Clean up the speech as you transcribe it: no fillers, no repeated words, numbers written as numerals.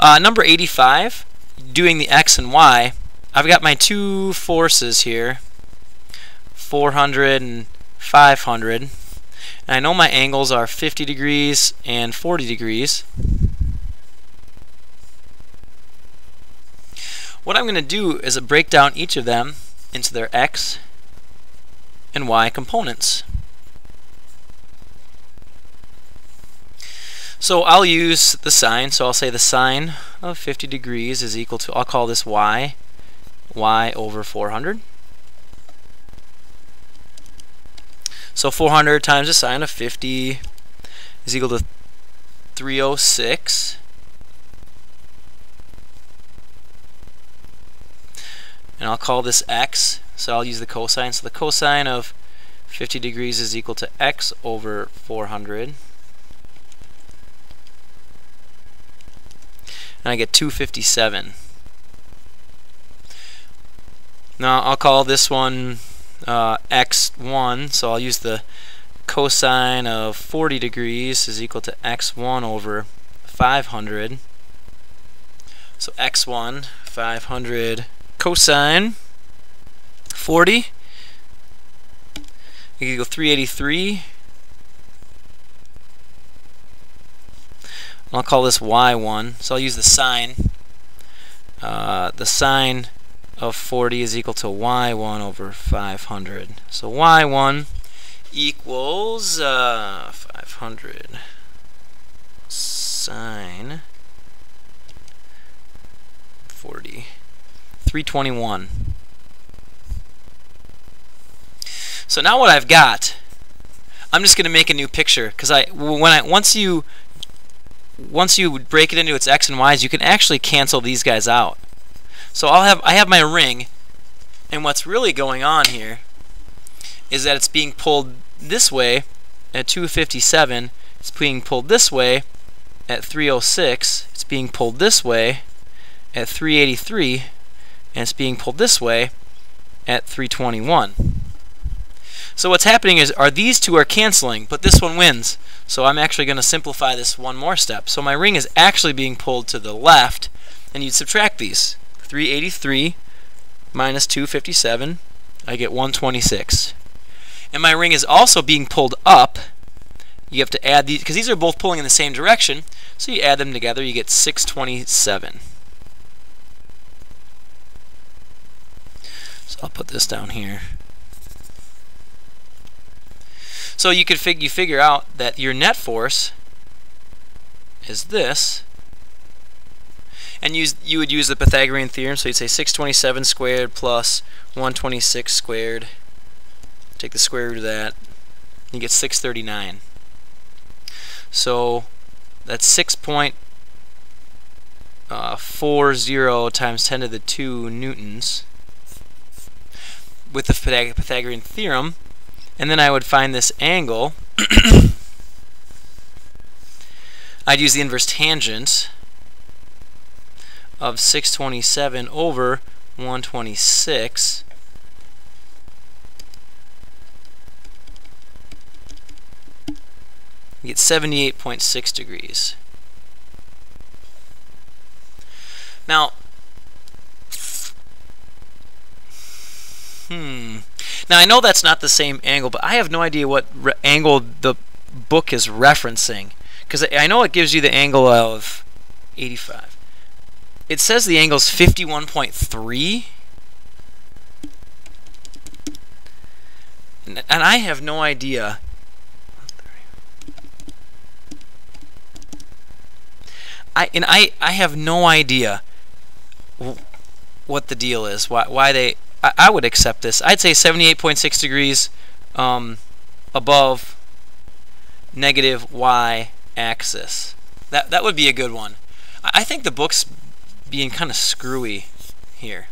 Number 85, doing the x and y, I've got my two forces here, 400 and 500, and I know my angles are 50 degrees and 40 degrees. What I'm going to do is break down each of them into their x and y components. So I'll use the sine, so I'll say the sine of 50 degrees is equal to, I'll call this y over 400. So 400 times the sine of 50 is equal to 306. And I'll call this x, so I'll use the cosine. So the cosine of 50 degrees is equal to x over 400. And I get 257. Now I'll call this one x1, so I'll use the cosine of 40 degrees is equal to x1 over 500. So x1, 500 cosine 40 equals 383. I'll call this y1, so I'll use the sine. The sine of 40 is equal to y1 over 500. So y1 equals 500 sine 40, 321. So now what I've got, I'm just going to make a new picture, because once you break it into its x and y's, you can actually cancel these guys out. So I have my ring, and what's really going on here is that it's being pulled this way at 257, it's being pulled this way at 306, it's being pulled this way at 383, and it's being pulled this way at 321. So what's happening is these two are canceling, but this one wins. So I'm actually going to simplify this one more step. So my ring is actually being pulled to the left, and you'd subtract these. 383 minus 257, I get 126. And my ring is also being pulled up. You have to add these, because these are both pulling in the same direction, so you add them together, you get 627. So I'll put this down here. So you could figure out that your net force is this, and you would use the Pythagorean theorem. So you'd say 627 squared plus 126 squared. Take the square root of that, you get 639. So that's 6.40 times 10 to the 2 newtons with the Pythagorean theorem. And then I would find this angle. I'd use the inverse tangent of 627 over 126. You get 78.6 degrees. Now, now I know that's not the same angle, but I have no idea what angle the book is referencing, because I know it gives you the angle of 85. It says the angle is 51.3, and I have no idea. I have no idea what the deal is. Why they? I would accept this. I'd say 78.6 degrees above negative y-axis. That would be a good one. I think the book's being kind of screwy here.